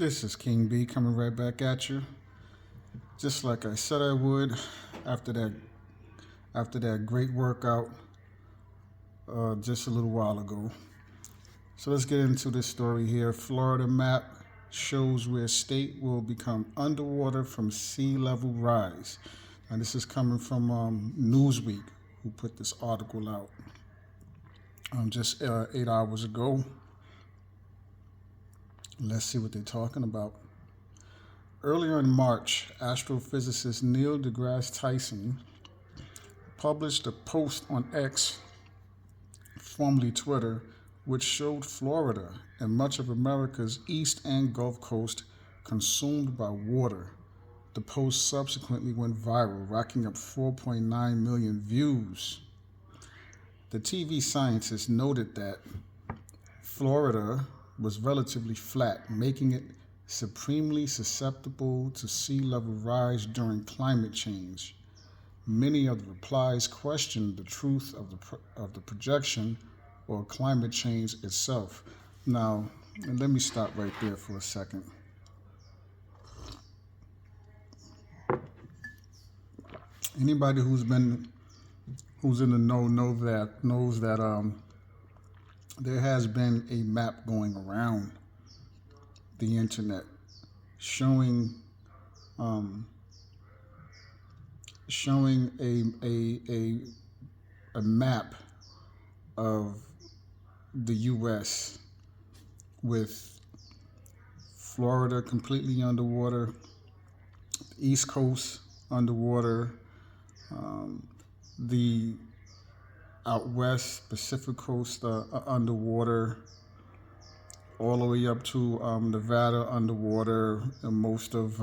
This is King B coming right back at you, just like I said I would after that great workout just a little while ago. So let's get into this story here. Florida map shows where state will become underwater from sea level rise. And this is coming from Newsweek, who put this article out just 8 hours ago. Let's see what they're talking about. Earlier in March, astrophysicist Neil deGrasse Tyson published a post on X, formerly Twitter, which showed Florida and much of America's east and Gulf Coast consumed by water. The post subsequently went viral, racking up 4.9 million views. The TV scientist noted that Florida was relatively flat, making it supremely susceptible to sea level rise during climate change. Many of the replies questioned the truth of the projection or climate change itself. Now, let me stop right there for a second. Anybody who's in the know knows that there has been a map going around the internet showing a map of the U.S. with Florida completely underwater, the East Coast underwater, the out west Pacific Coast underwater, all the way up to Nevada underwater, and most of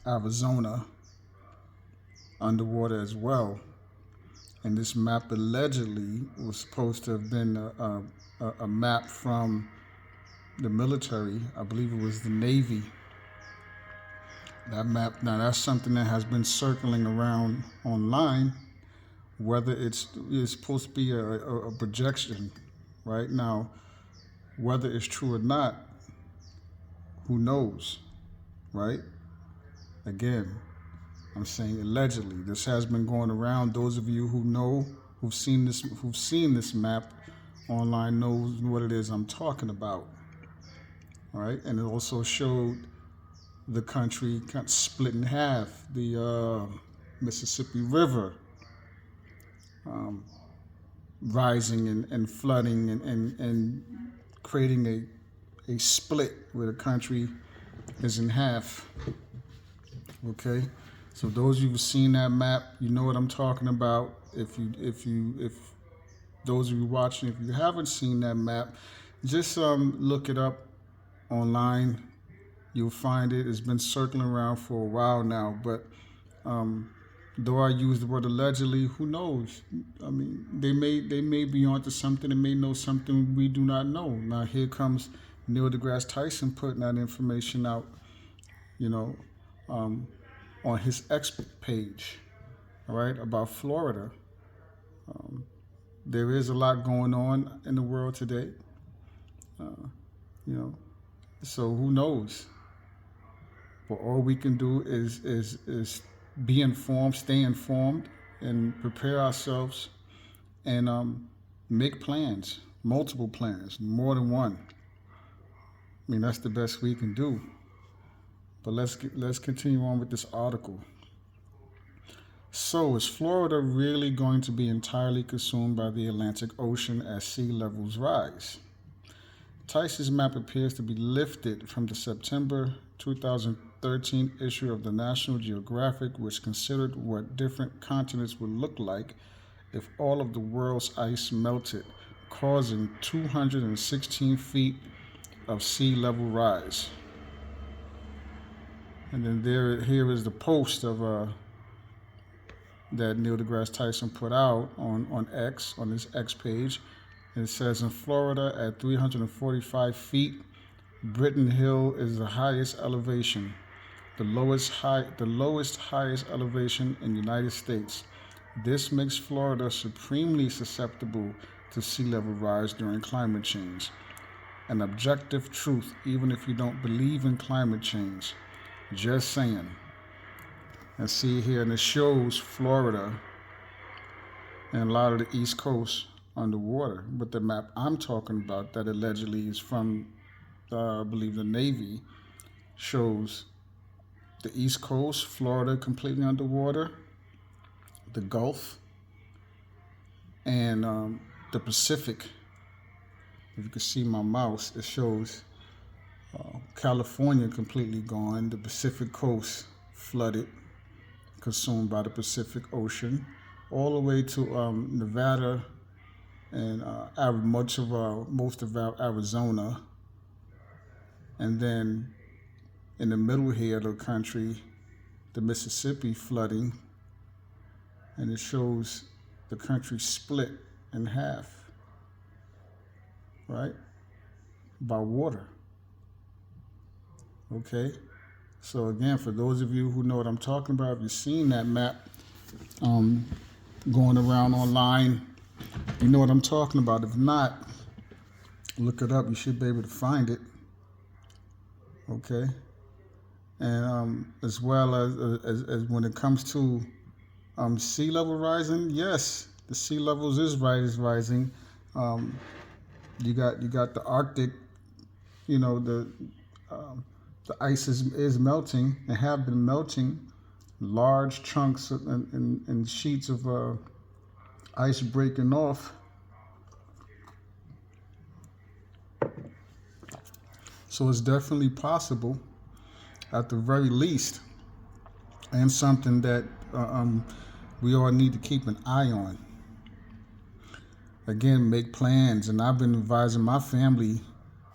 Arizona underwater as well. And this map allegedly was supposed to have been a map from the military. I believe it was the Navy. That map, now that's something that has been circling around online, whether it's supposed to be a projection, right? Now, whether it's true or not, who knows, right? Again, I'm saying allegedly. This has been going around. Those of you who know, who've seen this map online, knows what it is I'm talking about. All right, and it also showed the country kind of split in half. The Mississippi River rising and flooding and creating a split where the country is in half. Okay. So those of you who've seen that map, you know what I'm talking about. If those of you watching, if you haven't seen that map, just look it up online. You'll find it. It's been circling around for a while now. But though I use the word allegedly, who knows? I mean, they may be onto something. They may know something we do not know. Now here comes Neil deGrasse Tyson putting that information out. On his X page, all right, about Florida. There is a lot going on in the world today, so who knows? But all we can do is be informed, stay informed, and prepare ourselves, and make plans, multiple plans, more than one. I mean, that's the best we can do. But let's continue on with this article. So, is Florida really going to be entirely consumed by the Atlantic Ocean as sea levels rise? Tyson's map appears to be lifted from the September 2013 issue of the National Geographic, which considered what different continents would look like if all of the world's ice melted, causing 216 feet of sea level rise. And then here is the post of that Neil deGrasse Tyson put out on X, on his X page. And it says, in Florida at 345 feet, Britton Hill is the highest elevation, the lowest highest elevation in the United States. This makes Florida supremely susceptible to sea level rise during climate change. An objective truth, even if you don't believe in climate change. Just saying. And see here, and it shows Florida and a lot of the East Coast underwater. But the map I'm talking about, that allegedly is from, I believe, the Navy, shows the East Coast, Florida completely underwater, the Gulf, and the Pacific. If you can see my mouse, it shows California completely gone, the Pacific coast flooded, consumed by the Pacific Ocean, all the way to Nevada and most of Arizona, and then in the middle here of the country, the Mississippi flooding, and it shows the country split in half, right, by water. Okay, so again, for those of you who know what I'm talking about, if you've seen that map going around online, you know what I'm talking about. If not, look it up. You should be able to find it. Okay, and as well as when it comes to sea level rising, yes, the sea levels is rising. You got the Arctic. You know, the ice is melting and have been melting. Large chunks and sheets of ice breaking off. So it's definitely possible, at the very least, and something that we all need to keep an eye on. Again, make plans. And I've been advising my family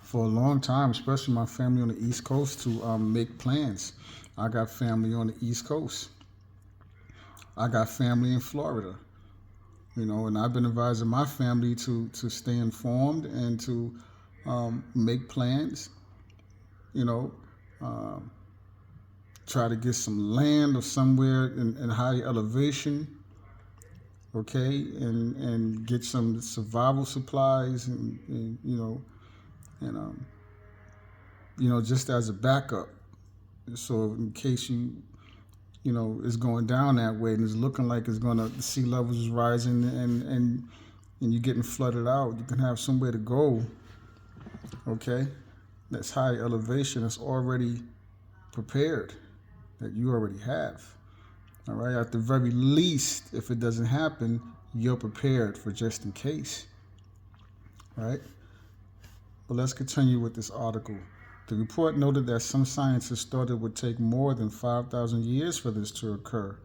for a long time, especially my family on the East Coast, to make plans. I got family on the East Coast. I got family in Florida, you know, and I've been advising my family to stay informed and to make plans, you know, try to get some land or somewhere in high elevation, okay, and get some survival supplies and just as a backup. So in case it's going down that way and it's looking like the sea levels is rising and you're getting flooded out, you can have somewhere to go, okay, that's high elevation, that's already prepared, that you already have. All right, at the very least, if it doesn't happen, you're prepared for just in case. Right? But let's continue with this article. The report noted that some scientists thought it would take more than 5,000 years for this to occur,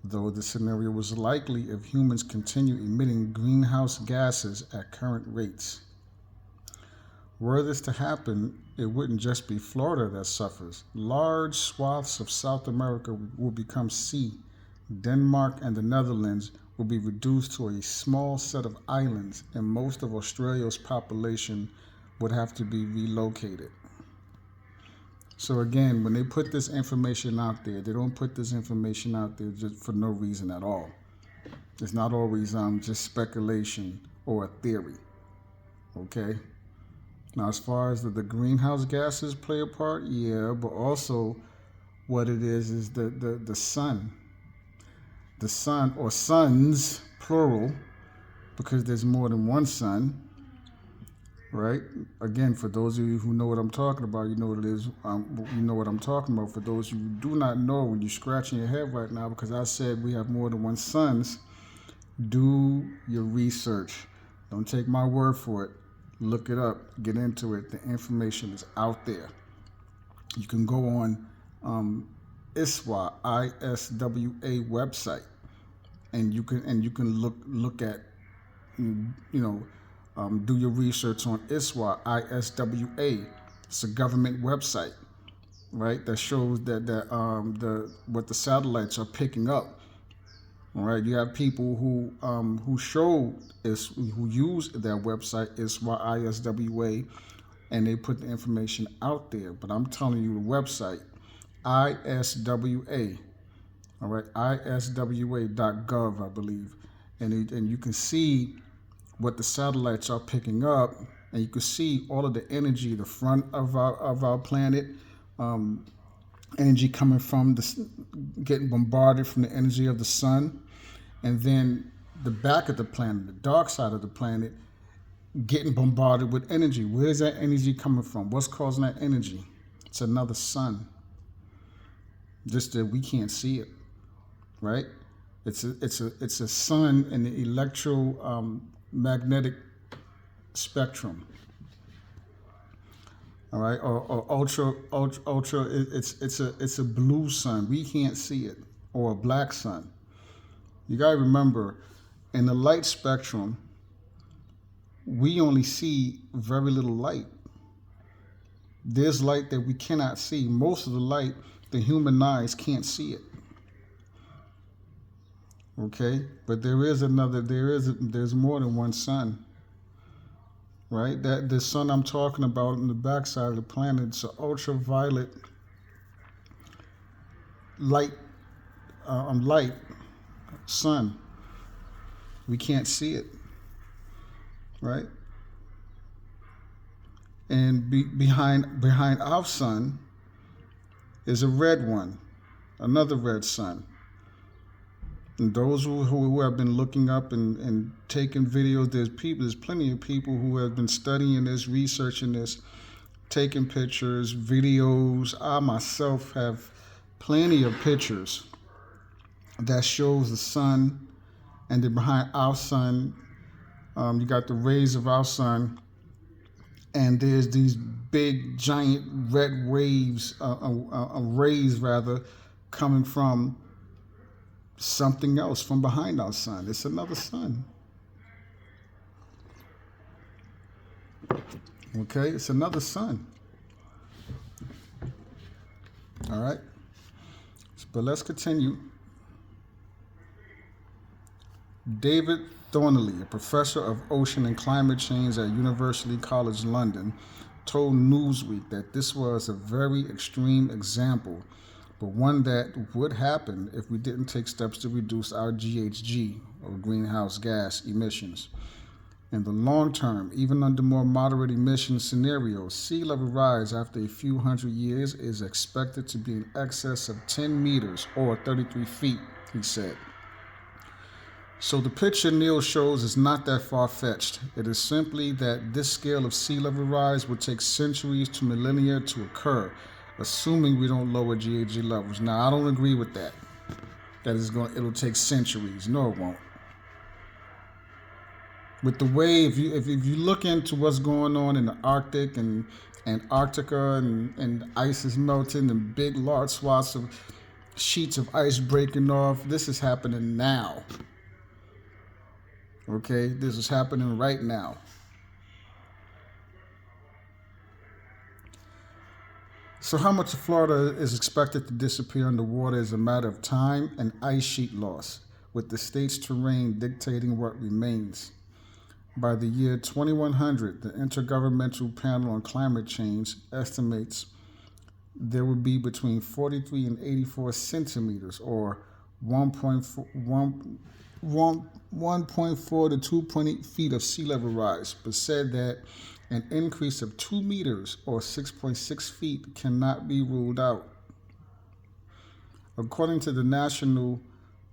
though the scenario was likely if humans continue emitting greenhouse gases at current rates. Were this to happen, it wouldn't just be Florida that suffers. Large swaths of South America will become sea. Denmark and the Netherlands will be reduced to a small set of islands, and most of Australia's population would have to be relocated. So again, when they put this information out there, they don't put this information out there just for no reason at all. It's not always just speculation or a theory. Okay? Now, as far as the greenhouse gases play a part, yeah, but also what it is the sun. The sun, or suns, plural, because there's more than one sun, right? Again, for those of you who know what I'm talking about, you know what it is. You know what I'm talking about. For those who do not know, when you're scratching your head right now, because I said we have more than one suns, do your research. Don't take my word for it. Look it up. Get into it. The information is out there. You can go on ISWA, ISWA website, and you can look at, do your research on ISWA, ISWA. It's a government website, right? That shows what the satellites are picking up. All right, you have people who use their website, ISWA, ISWA, and they put the information out there. But I'm telling you, the website, ISWA, all right, ISWA.gov, I believe, and you can see what the satellites are picking up, and you can see all of the energy, the front of our planet, energy coming from getting bombarded from the energy of the sun, and then the back of the planet, the dark side of the planet, getting bombarded with energy. Where's that energy coming from? What's causing that energy? It's another sun. Just that we can't see it, right? It's a sun in the electromagnetic spectrum. All right, or ultra. It's a blue sun. We can't see it, or a black sun. You gotta remember, in the light spectrum, we only see very little light. There's light that we cannot see. Most of the light, the human eyes can't see it. Okay, but there's more than one sun, right? That the sun I'm talking about in the backside of the planet, it's an ultraviolet light sun. We can't see it, right? And behind our sun is a red one, another red sun. And those who have been looking up and taking videos, there's plenty of people who have been studying this, researching this, taking pictures, videos. I myself have plenty of pictures that shows the sun, and then behind our sun, you got the rays of our sun, and there's these big, giant red waves, rays rather, coming from something else from behind our sun. It's another sun. Okay, it's another sun. All right, but let's continue. David Thornley, a professor of ocean and climate change at University College London, told Newsweek that this was a very extreme example, but one that would happen if we didn't take steps to reduce our GHG, or greenhouse gas emissions. In the long term, even under more moderate emission scenarios, sea level rise after a few hundred years is expected to be in excess of 10 meters or 33 feet, he said. So the picture Neil shows is not that far-fetched. It is simply that this scale of sea level rise would take centuries to millennia to occur, assuming we don't lower GHG levels. Now, I don't agree with that. It'll take centuries. No, it won't. With the way, if you look into what's going on in the Arctic and Antarctica and ice is melting and big large swaths of sheets of ice breaking off, this is happening now. Okay, this is happening right now. So how much of Florida is expected to disappear underwater is a matter of time and ice sheet loss, with the state's terrain dictating what remains. By the year 2100, the Intergovernmental Panel on Climate Change estimates there would be between 43 and 84 centimeters, or 1.4 to 2.8 feet of sea level rise, but said that an increase of 2 meters or 6.6 feet cannot be ruled out. According to the National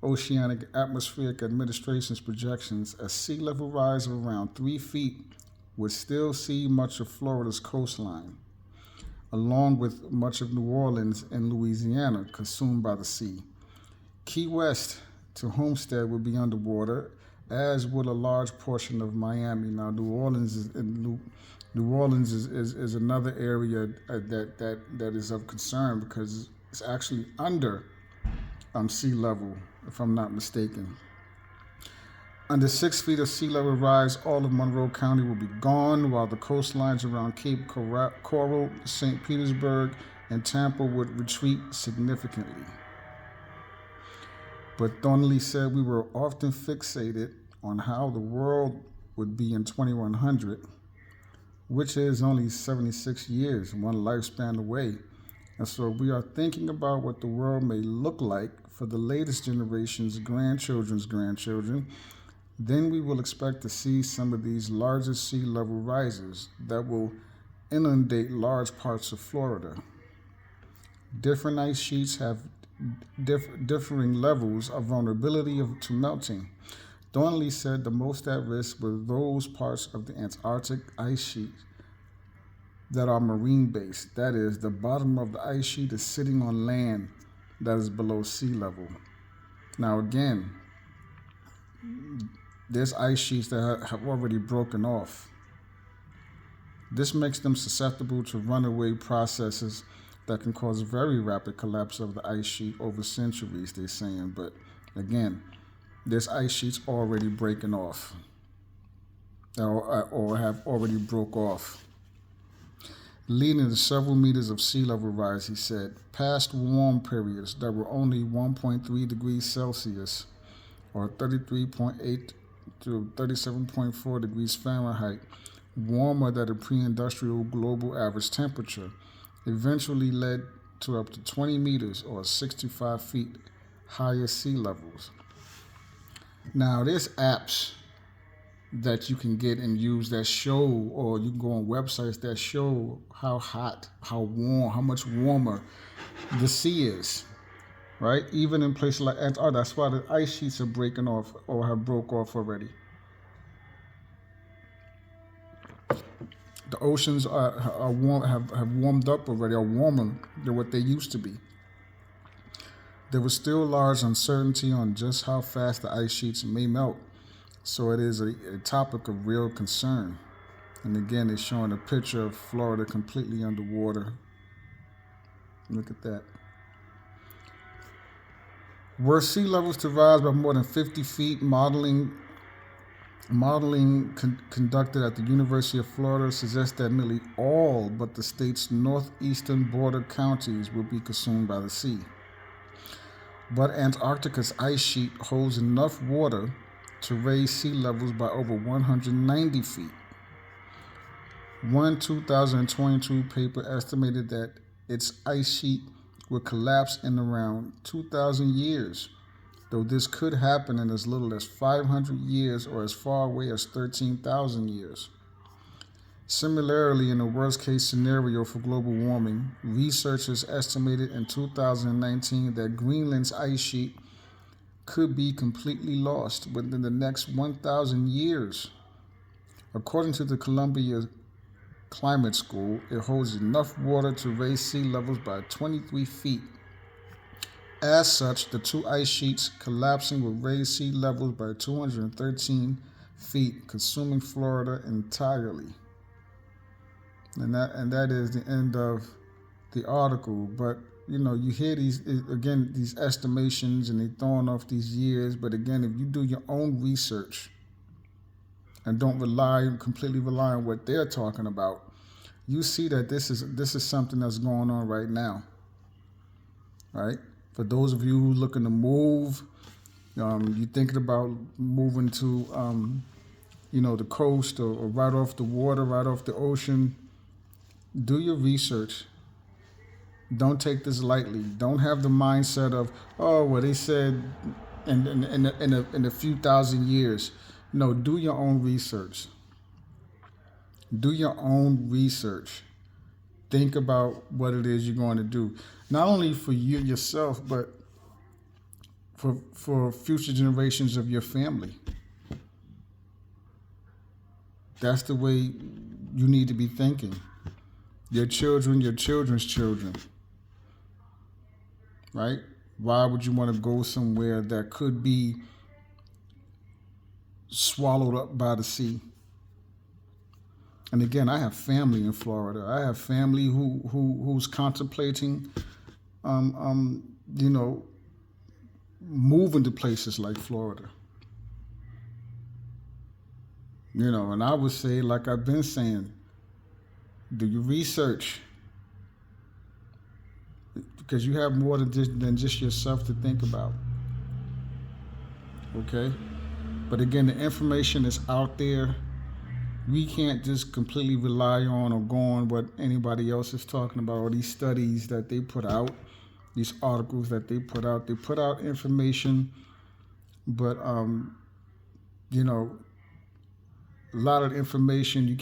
Oceanic Atmospheric Administration's projections, a sea level rise of around 3 feet would still see much of Florida's coastline, along with much of New Orleans and Louisiana consumed by the sea. Key West to Homestead would be underwater, as would a large portion of Miami. Now, New Orleans is another area that is of concern because it's actually under sea level, if I'm not mistaken. Under 6 feet of sea level rise, all of Monroe County will be gone, while the coastlines around Cape Coral, St. Petersburg, and Tampa would retreat significantly. But Thornley said we were often fixated on how the world would be in 2100, which is only 76 years, one lifespan away. And so we are thinking about what the world may look like for the latest generation's grandchildren's grandchildren, then we will expect to see some of these larger sea level rises that will inundate large parts of Florida. Different ice sheets have differing levels of vulnerability to melting. Donnelly said the most at risk were those parts of the Antarctic ice sheet that are marine based. That is, the bottom of the ice sheet is sitting on land that is below sea level. Now, again, there's ice sheets that have already broken off. This makes them susceptible to runaway processes that can cause very rapid collapse of the ice sheet over centuries, they're saying. But again, there's ice sheets already breaking off or have already broke off, leading to several meters of sea level rise, he said. Past warm periods that were only 1.3 degrees Celsius or 33.8 to 37.4 degrees Fahrenheit warmer than a pre-industrial global average temperature eventually led to up to 20 meters or 65 feet higher sea levels. Now, there's apps that you can get and use that show, or you can go on websites that show how hot, how warm, how much warmer the sea is, right? Even in places like Antarctica, that's why the ice sheets are breaking off or have broke off already. The oceans are warm, have warmed up already, are warmer than what they used to be. There was still large uncertainty on just how fast the ice sheets may melt, so it is a topic of real concern. And again, it's showing a picture of Florida completely underwater. Look at that. Were sea levels to rise by more than 50 feet, modeling conducted at the University of Florida suggests that nearly all but the state's northeastern border counties will be consumed by the sea. But Antarctica's ice sheet holds enough water to raise sea levels by over 190 feet. One 2022 paper estimated that its ice sheet would collapse in around 2,000 years, though this could happen in as little as 500 years or as far away as 13,000 years. Similarly, in a worst-case scenario for global warming, researchers estimated in 2019 that Greenland's ice sheet could be completely lost within the next 1,000 years. According to the Columbia Climate School, it holds enough water to raise sea levels by 23 feet. As such, the two ice sheets collapsing will raise sea levels by 213 feet, consuming Florida entirely. And that is the end of the article. But you hear these estimations, and they're throwing off these years. But again, if you do your own research and don't completely rely on what they're talking about, you see that this is something that's going on right now, right? For those of you who are looking to move, you're thinking about moving to, the coast or right off the water, right off the ocean, do your research. Don't take this lightly. Don't have the mindset of, they said in a few thousand years. No, do your own research. Do your own research. Think about what it is you're going to do. Not only for you yourself, but for future generations of your family. That's the way you need to be thinking. Your children, your children's children. Right? Why would you want to go somewhere that could be swallowed up by the sea? And again, I have family in Florida. I have family who's contemplating, moving to places like Florida. And I would say, like I've been saying, do your research, because you have more than just yourself to think about. Okay? But again, the information is out there. We can't just completely rely on or go on what anybody else is talking about, or these studies that they put out, these articles that they put out. They put out information, but you know, a lot of information, you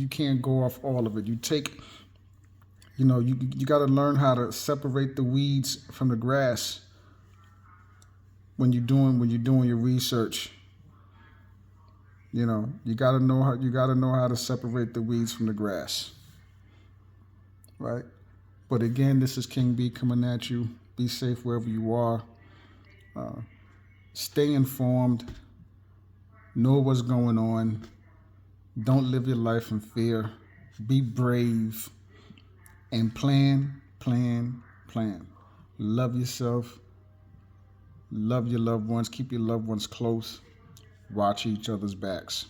can't go off all of it. You take, you got to learn how to separate the weeds from the grass when you're doing your research. You got to know how to separate the weeds from the grass, right? But again, this is King B coming at you. Be safe wherever you are. Stay informed. Know what's going on. Don't live your life in fear. Be brave. And plan, plan, plan. Love yourself. Love your loved ones. Keep your loved ones close. Watch each other's backs.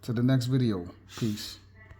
To the next video. Peace.